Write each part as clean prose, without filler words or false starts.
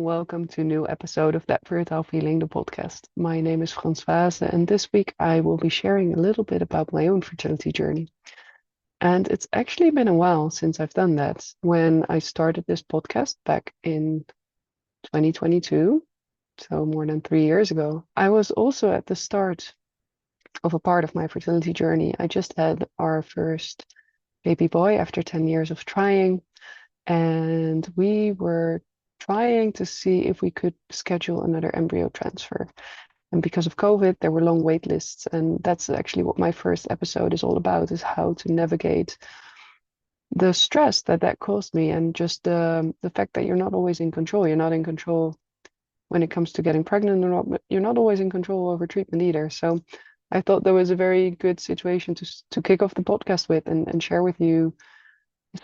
Welcome to a new episode of That Fertile Feeling, the podcast. My name is Françoise, and this week I will be sharing a little bit about my own fertility journey. And it's actually been a while since I've done that. When I started this podcast back in 2022, so more than 3 years ago, I was also at the start of a part of my fertility journey. I just had our first baby boy after 10 years of trying, and we were trying to see if we could schedule another embryo transfer. And because of COVID, there were long wait lists, and that's actually what my first episode is all about, is how to navigate the stress that that caused me, and just the fact that you're not always in control. You're not in control when it comes to getting pregnant or not, but you're not always in control over treatment either. So I thought that was a very good situation to kick off the podcast with, and share with you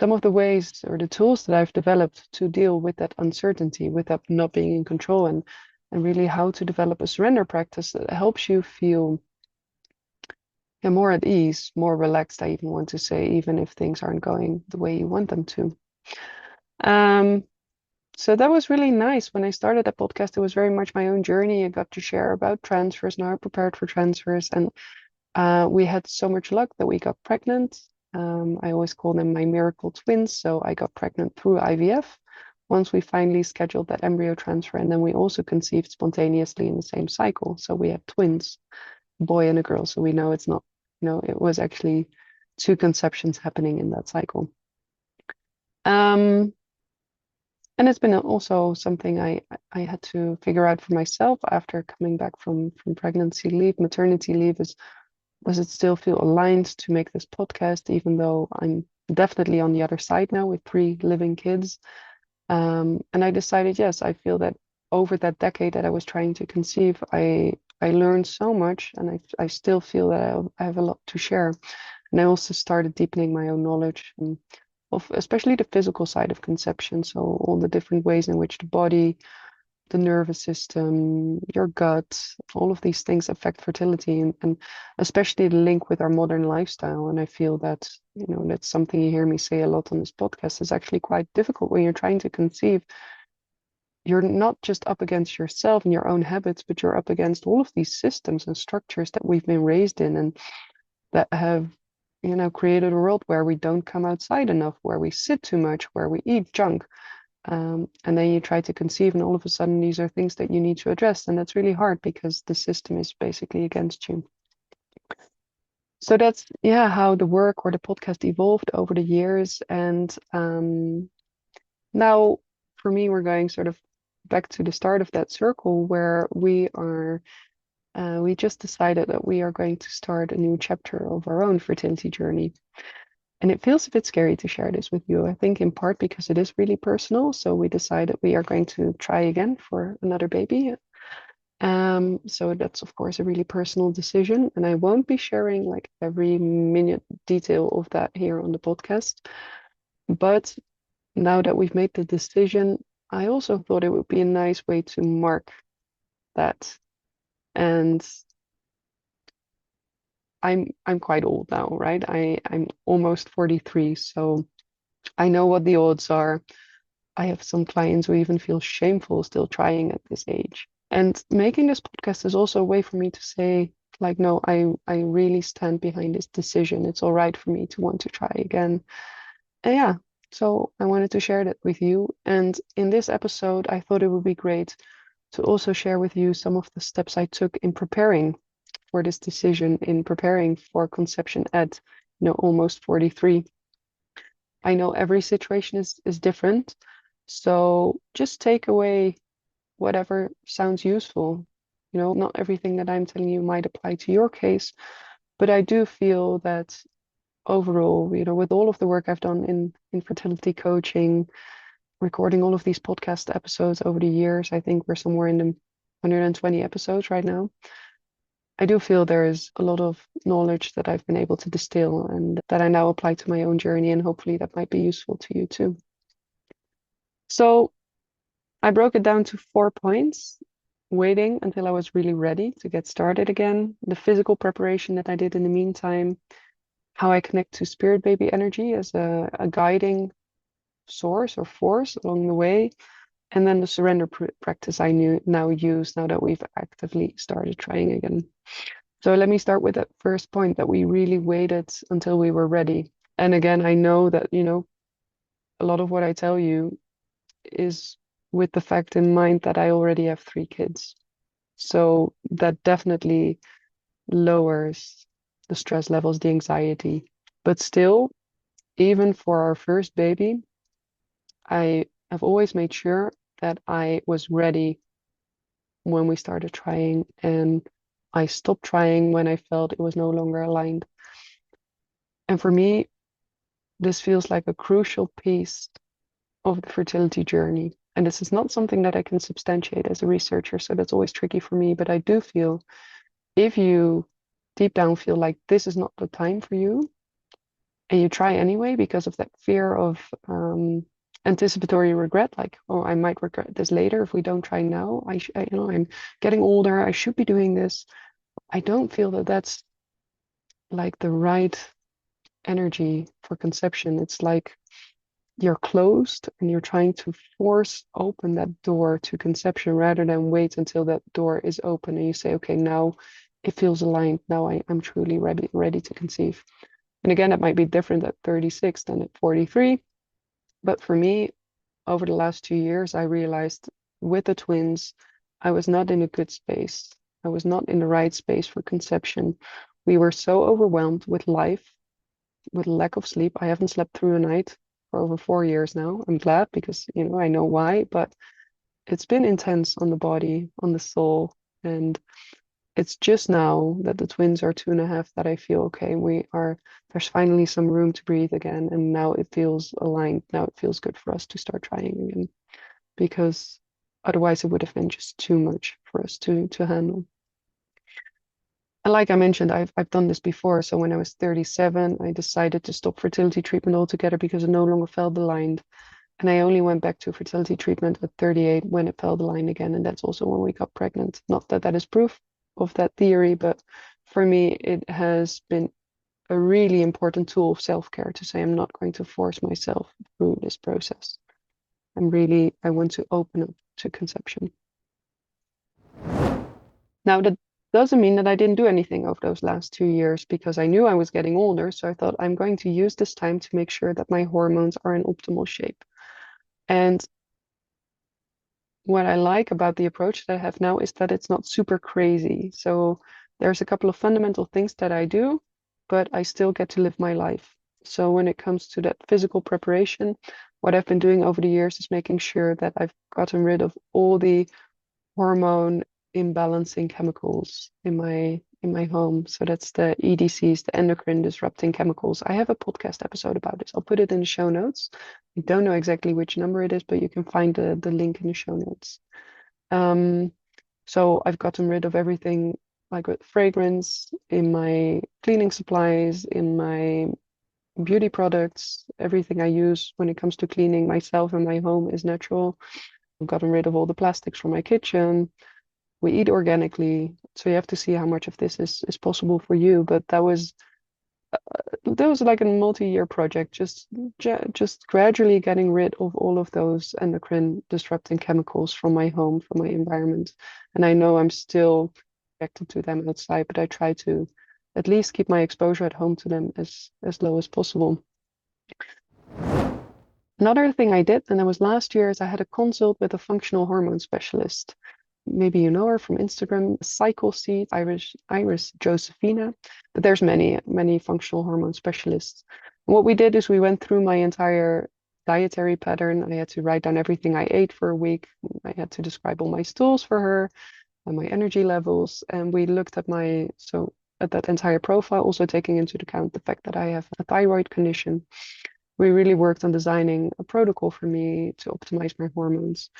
some of the ways or the tools that I've developed to deal with that uncertainty, with that not being in control, and really how to develop a surrender practice that helps you feel more at ease, more relaxed, I even want to say, even if things aren't going the way you want them to. Um, so that was really nice. When I started that podcast, it was very much my own journey. I got to share about transfers, now I prepared for transfers, and we had so much luck that we got pregnant. I always call them my miracle twins. So I got pregnant through IVF once we finally scheduled that embryo transfer. And then we also conceived spontaneously in the same cycle. So we had twins, a boy and a girl. So we know it's not, it was actually two conceptions happening in that cycle. Um, and it's been also something I had to figure out for myself after coming back from pregnancy leave. Maternity leave is, does it still feel aligned to make this podcast, even though I'm definitely on the other side now with 3 living kids? And I decided, yes, I feel that over that decade that I was trying to conceive, I learned so much, and I still feel that I have a lot to share. And I also started deepening my own knowledge of especially the physical side of conception. So all the different ways in which the body, the nervous system, your gut, all of these things affect fertility, and especially the link with our modern lifestyle. And I feel that, that's something you hear me say a lot on this podcast, is actually quite difficult when you're trying to conceive. You're not just up against yourself and your own habits, but you're up against all of these systems and structures that we've been raised in, and that have, created a world where we don't come outside enough, where we sit too much, where we eat junk. And then you try to conceive, and all of a sudden, these are things that you need to address. And that's really hard because the system is basically against you. So that's, yeah, how the work or the podcast evolved over the years. And now, for me, we're going sort of back to the start of that circle where we just decided that we are going to start a new chapter of our own fertility journey. And it feels a bit scary to share this with you, I think, in part because it is really personal. So we decided we are going to try again for another baby. So that's, of course, a really personal decision. And I won't be sharing like every minute detail of that here on the podcast. But now that we've made the decision, I also thought it would be a nice way to mark that. And I'm quite old now, right? I'm almost 43, so I know what the odds are. I have some clients who even feel shameful still trying at this age. And making this podcast is also a way for me to say, like, no, I really stand behind this decision. It's all right for me to want to try again. And yeah, so I wanted to share that with you. And in this episode, I thought it would be great to also share with you some of the steps I took in preparing for this decision, in preparing for conception at, almost 43. I know every situation is different. So just take away whatever sounds useful. Not everything that I'm telling you might apply to your case, but I do feel that overall, with all of the work I've done in fertility coaching, recording all of these podcast episodes over the years, I think we're somewhere in the 120 episodes right now. I do feel there is a lot of knowledge that I've been able to distill and that I now apply to my own journey, and hopefully that might be useful to you too. So I broke it down to 4 points: waiting until I was really ready to get started again, the physical preparation that I did in the meantime, how I connect to spirit baby energy as a guiding source or force along the way, And then the surrender practice I now use now that we've actively started trying again. So let me start with that first point that we really waited until we were ready. And again, I know that, a lot of what I tell you is with the fact in mind that I already have 3 kids. So that definitely lowers the stress levels, the anxiety. But still, even for our first baby, I have always made sure that I was ready when we started trying, and I stopped trying when I felt it was no longer aligned. And for me, this feels like a crucial piece of the fertility journey. And this is not something that I can substantiate as a researcher, so that's always tricky for me. But I do feel if you deep down feel like this is not the time for you, and you try anyway because of that fear of anticipatory regret, like, oh, I might regret this later if we don't try now. I'm getting older. I should be doing this. I don't feel that that's like the right energy for conception. It's like you're closed and you're trying to force open that door to conception rather than wait until that door is open and you say, okay, now it feels aligned. Now I'm truly ready to conceive. And again, it might be different at 36 than at 43. But for me, over the last 2 years, I realized with the twins, I was not in a good space. I was not in the right space for conception. We were so overwhelmed with life, with lack of sleep. I haven't slept through a night for over 4 years now. I'm glad because, I know why, but it's been intense on the body, on the soul. And it's just now that the twins are 2.5 that I feel okay. There's finally some room to breathe again. And now it feels aligned. Now it feels good for us to start trying again because otherwise it would have been just too much for us to handle. And like I mentioned, I've done this before. So when I was 37, I decided to stop fertility treatment altogether because it no longer felt aligned. And I only went back to fertility treatment at 38 when it felt aligned again. And that's also when we got pregnant. Not that that is proof of that theory, but for me, it has been a really important tool of self-care to say I'm not going to force myself through this process. I want to open up to conception. Now, that doesn't mean that I didn't do anything over those last 2 years because I knew I was getting older. So I thought I'm going to use this time to make sure that my hormones are in optimal shape. And what I like about the approach that I have now is that it's not super crazy. So there's a couple of fundamental things that I do, but I still get to live my life. So when it comes to that physical preparation, what I've been doing over the years is making sure that I've gotten rid of all the hormone imbalancing chemicals in my home. So that's the EDCs, the endocrine disrupting chemicals. I have a podcast episode about this. I'll put it in the show notes. I don't know exactly which number it is, but you can find the link in the show notes. So I've gotten rid of everything like with fragrance in my cleaning supplies, in my beauty products, everything I use when it comes to cleaning myself and my home is natural. I've gotten rid of all the plastics from my kitchen. We eat organically, so you have to see how much of this is possible for you. But that was like a multi-year project, just gradually getting rid of all of those endocrine disrupting chemicals from my home, from my environment. And I know I'm still connected to them outside, but I try to at least keep my exposure at home to them as low as possible. Another thing I did, and that was last year, is I had a consult with a functional hormone specialist. Maybe you know her from Instagram, Cycle Seed, Iris Josephina, but there's many functional hormone specialists. And what we did is we went through my entire dietary pattern. I had to write down everything I ate for a week. I had to describe all my stools for her and my energy levels. And we looked at at that entire profile, also taking into account the fact that I have a thyroid condition. We really worked on designing a protocol for me to optimize my hormones.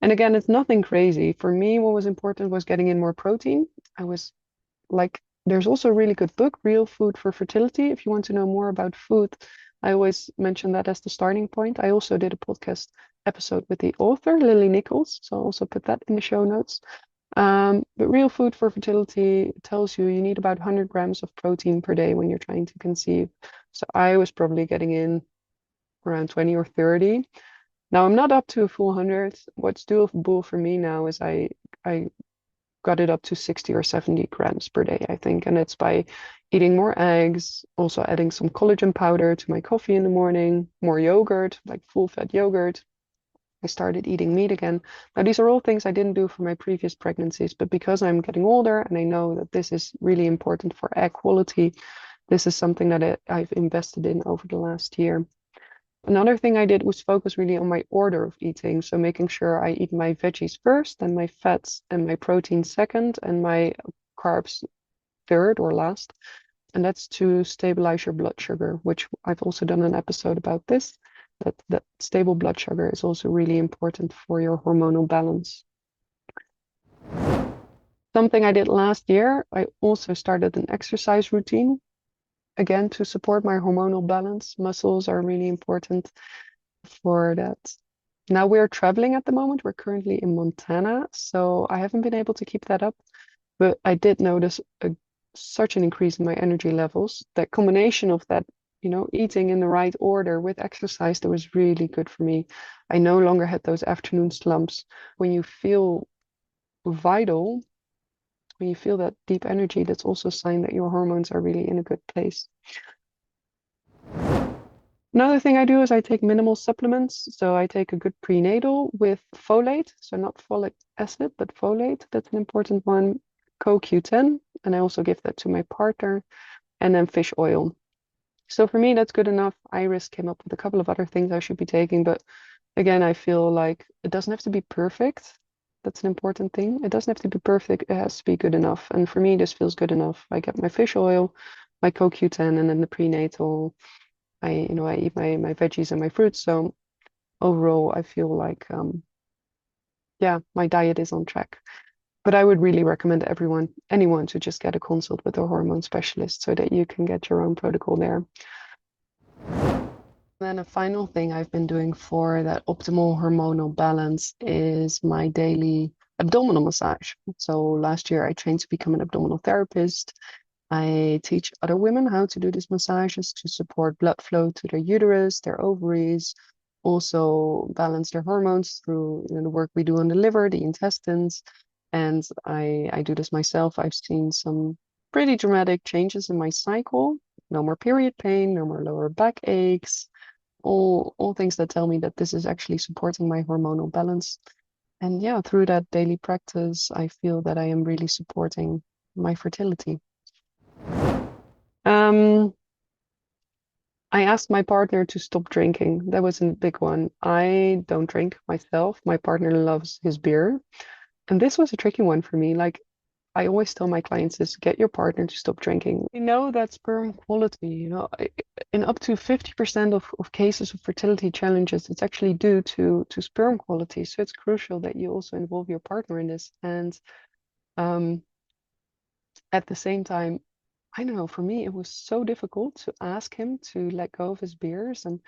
And again, it's nothing crazy. For me, what was important was getting in more protein. I was like, there's also a really good book, Real Food for Fertility. If you want to know more about food, I always mention that as the starting point. I also did a podcast episode with the author, Lily Nichols. So I'll also put that in the show notes. But Real Food for Fertility tells you need about 100 grams of protein per day when you're trying to conceive. So I was probably getting in around 20 or 30. Now I'm not up to a full 100. What's doable for me now is I got it up to 60 or 70 grams per day, I think. And it's by eating more eggs, also adding some collagen powder to my coffee in the morning, more yogurt, like full fat yogurt. I started eating meat again. Now, these are all things I didn't do for my previous pregnancies, but because I'm getting older and I know that this is really important for egg quality, this is something that I've invested in over the last year. Another thing I did was focus really on my order of eating. So making sure I eat my veggies first, then my fats and my protein second, and my carbs third or last. And that's to stabilize your blood sugar, which I've also done an episode about this. That stable blood sugar is also really important for your hormonal balance. Something I did last year, I also started an exercise routine, again, to support my hormonal balance. Muscles are really important for that. Now we're traveling at the moment. We're currently in Montana, so I haven't been able to keep that up, but I did notice such an increase in my energy levels. That combination of that, eating in the right order with exercise, that was really good for me. I no longer had those afternoon slumps. When you feel vital, when you feel that deep energy, that's also a sign that your hormones are really in a good place. Another thing I do is I take minimal supplements. So I take a good prenatal with folate. So not folic acid, but folate. That's an important one. CoQ10. And I also give that to my partner. And then fish oil. So for me, that's good enough. Iris came up with a couple of other things I should be taking. But again, I feel like it doesn't have to be perfect. That's an important thing. It doesn't have to be perfect. It has to be good enough. And for me, this feels good enough. I get my fish oil, my CoQ10, and then the prenatal. I eat my veggies and my fruits. So overall, I feel like, yeah, my diet is on track. But I would really recommend anyone to just get a consult with a hormone specialist so that you can get your own protocol there. Then a final thing I've been doing for that optimal hormonal balance is my daily abdominal massage. So last year I trained to become an abdominal therapist. I teach other women how to do these massages to support blood flow to their uterus, their ovaries, also balance their hormones through the work we do on the liver, the intestines. And I do this myself. I've seen some pretty dramatic changes in my cycle. No more period pain, no more lower back aches, all things that tell me that this is actually supporting my hormonal balance. And yeah, through that daily practice, I feel that I am really supporting my fertility. Um, I asked my partner to stop drinking. That was a big one. I don't drink myself. My partner loves his beer. And this was a tricky one for me. Like I always tell my clients is get your partner to stop drinking. We know that sperm quality, in up to 50% of cases of fertility challenges, it's actually due to sperm quality. So it's crucial that you also involve your partner in this. And um, at the same time, I don't know, for me, it was so difficult to ask him to let go of his beers. And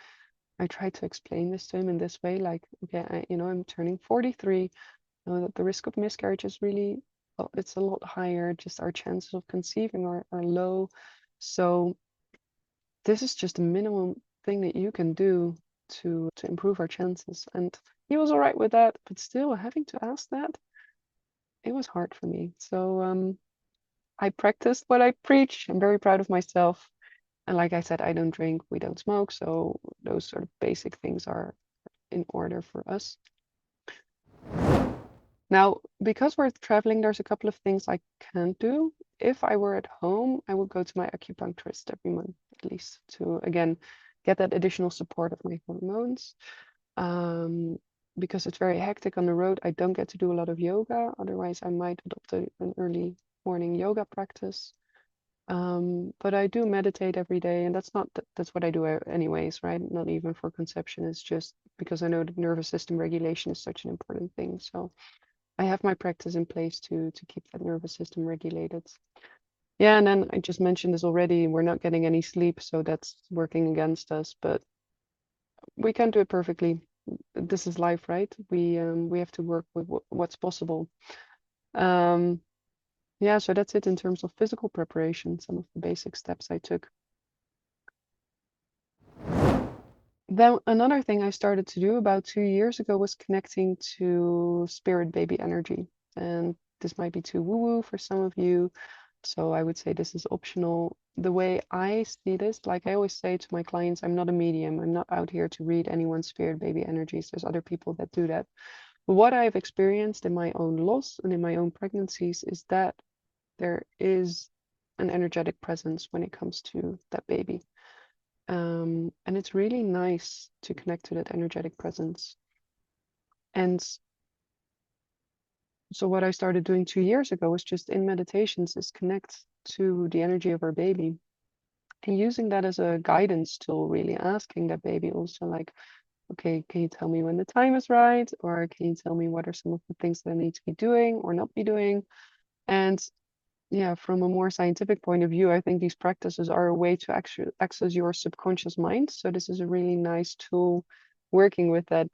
I tried to explain this to him in this way, like, okay, I'm turning 43, know that the risk of miscarriage is really, well, it's a lot higher. Just our chances of conceiving are low. So this is just a minimum thing that you can do to improve our chances. And he was all right with that, but still having to ask that, it was hard for me. So I practiced what I preach. I'm very proud of myself. And like I said, I don't drink, we don't smoke. So those sort of basic things are in order for us. Now, because we're traveling, there's a couple of things I can't do. If I were at home, I would go to my acupuncturist every month, at least, to again get that additional support of my hormones. Um, because it's very hectic on the road, I don't get to do a lot of yoga. Otherwise, I might adopt an early morning yoga practice. But I do meditate every day, and that's what I do anyways, right? Not even for conception. It's just because I know that nervous system regulation is such an important thing. So I have my practice in place to keep that nervous system regulated. Yeah, and then I just mentioned this already, we're not getting any sleep, so that's working against us, but we can't do it perfectly. This is life, right? We have to work with what's possible. Um, yeah, so that's it in terms of physical preparation, some of the basic steps I took. Then another thing I started to do about 2 years ago was connecting to spirit baby energy. And this might be too woo-woo for some of you, so I would say this is optional. The way I see this, like I always say to my clients, I'm not a medium. I'm not out here to read anyone's spirit baby energies. There's other people that do that. But what I've experienced in my own loss and in my own pregnancies is that there is an energetic presence when it comes to that baby. And it's really nice to connect to that energetic presence. And so what I started doing 2 years ago was just in meditations is connect to the energy of our baby and using that as a guidance tool, really asking that baby also like, okay, can you tell me when the time is right? Or can you tell me what are some of the things that I need to be doing or not be doing? And yeah, from a more scientific point of view, I think these practices are a way to actually access your subconscious mind. So this is a really nice tool working with that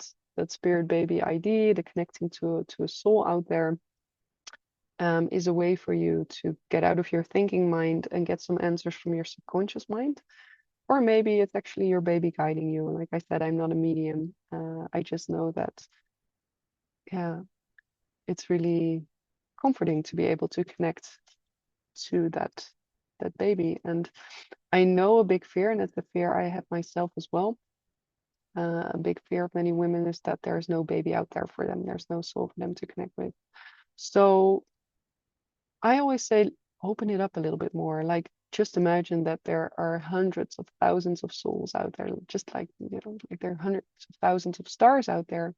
spirit baby ID, the connecting to a soul out there, is a way for you to get out of your thinking mind and get some answers from your subconscious mind. Or maybe it's actually your baby guiding you. Like I said, I'm not a medium. I just know that, yeah, it's really comforting to be able to connect to that baby. And I know a big fear, and it's a fear I have myself as well. A big fear of many women is that there's no baby out there for them. There's no soul for them to connect with. So I always say, open it up a little bit more. Like, just imagine that there are hundreds of thousands of souls out there, just like, like there are hundreds of thousands of stars out there,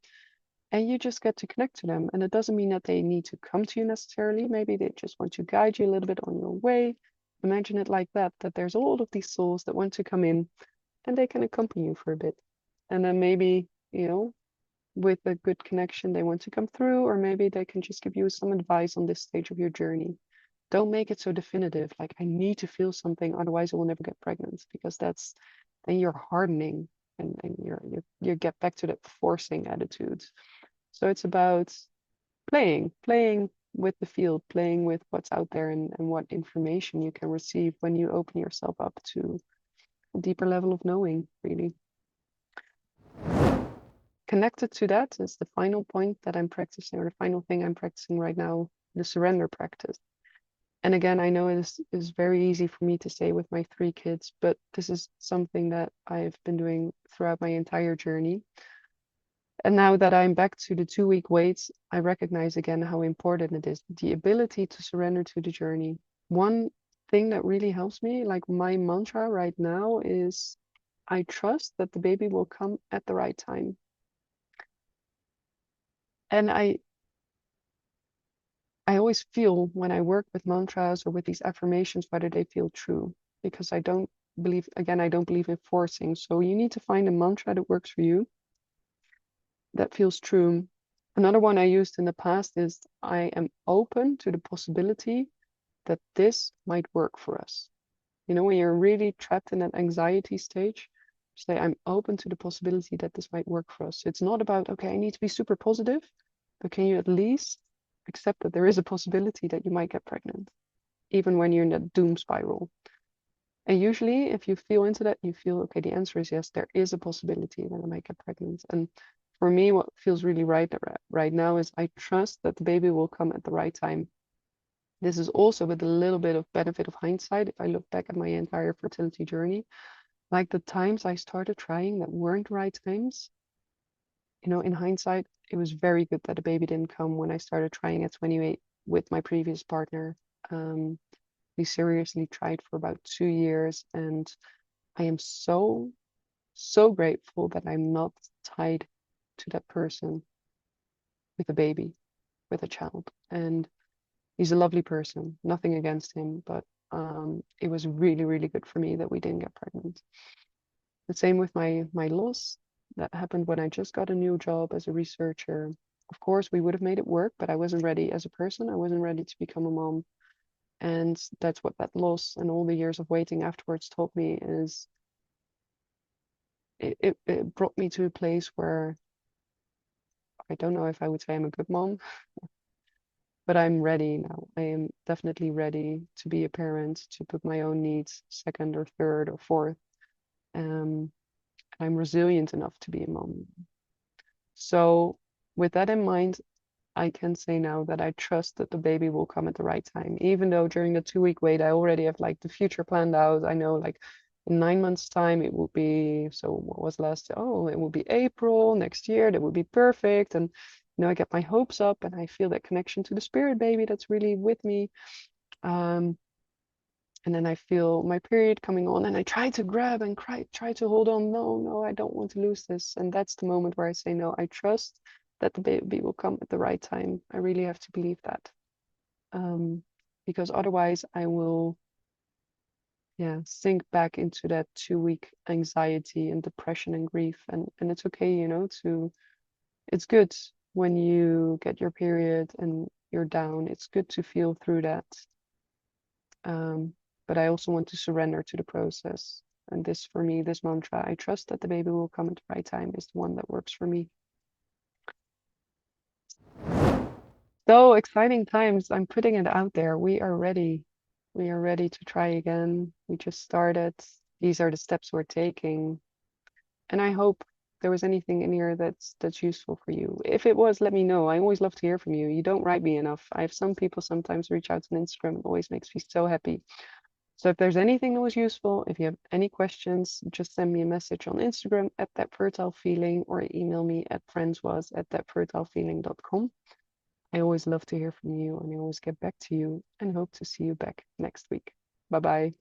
and you just get to connect to them. And it doesn't mean that they need to come to you necessarily. Maybe they just want to guide you a little bit on your way. Imagine it like that, that there's all of these souls that want to come in and they can accompany you for a bit. And then maybe, with a good connection, they want to come through, or maybe they can just give you some advice on this stage of your journey. Don't make it so definitive, like I need to feel something, otherwise I will never get pregnant, because then you're hardening and you get back to that forcing attitude. So it's about playing with the field, playing with what's out there and what information you can receive when you open yourself up to a deeper level of knowing, really. Connected to that is the final point that I'm practicing, or the final thing I'm practicing right now, the surrender practice. And again, I know it is very easy for me to say with my 3 kids, but this is something that I've been doing throughout my entire journey. And now that I'm back to the 2-week weights, I recognize again how important it is, the ability to surrender to the journey. One thing that really helps me, like my mantra right now is, I trust that the baby will come at the right time. And I always feel when I work with mantras or with these affirmations, whether they feel true, because I don't believe, again, I don't believe in forcing. So you need to find a mantra that works for you, that feels true. Another one I used in the past is, I am open to the possibility that this might work for us. When you're really trapped in that anxiety stage, say, I'm open to the possibility that this might work for us. It's not about, okay, I need to be super positive, but can you at least accept that there is a possibility that you might get pregnant, even when you're in that doom spiral? And usually, if you feel into that, you feel, okay, the answer is yes, there is a possibility that I might get pregnant. And for me, what feels really right now is, I trust that the baby will come at the right time. This is also with a little bit of benefit of hindsight. If I look back at my entire fertility journey, like the times I started trying that weren't the right times, in hindsight, it was very good that the baby didn't come when I started trying at 28 with my previous partner. Um, we seriously tried for about 2 years, and I am so, so grateful that I'm not tied to that person with a baby, with a child. And he's a lovely person, nothing against him, but it was really, really good for me that we didn't get pregnant. The same with my loss. That happened when I just got a new job as a researcher. Of course, we would have made it work, but I wasn't ready as a person. I wasn't ready to become a mom. And that's what that loss and all the years of waiting afterwards taught me, is it brought me to a place where I don't know if I would say I'm a good mom, but I'm ready now. I am definitely ready to be a parent, to put my own needs second or third or fourth. Um, I'm resilient enough to be a mom. So with that in mind, I can say now that I trust that the baby will come at the right time. Even though during the 2 week wait, I already have like the future planned out. I know like in 9 months' time it will be, so what was last? Oh, it will be April next year. That would be perfect. And I get my hopes up and I feel that connection to the spirit baby that's really with me. Um, and then I feel my period coming on and I try to grab and try to hold on. No, no, I don't want to lose this. And that's the moment where I say, no, I trust that the baby will come at the right time. I really have to believe that. Um, because otherwise I will, yeah, sink back into that 2 week anxiety and depression and grief. And it's okay, it's good when you get your period and you're down. It's good to feel through that. Um, but I also want to surrender to the process. And this, for me, this mantra, I trust that the baby will come at the right time, is the one that works for me. So exciting times. I'm putting it out there. We are ready. We are ready to try again. We just started. These are the steps we're taking. And I hope there was anything in here that's useful for you. If it was, let me know. I always love to hear from you. You don't write me enough. I have some people sometimes reach out on Instagram. It always makes me so happy. So if there's anything that was useful, if you have any questions, just send me a message on Instagram at thatfertilefeeling or email me at francoise@thatfertilefeeling.com. I always love to hear from you and I always get back to you and hope to see you back next week. Bye bye.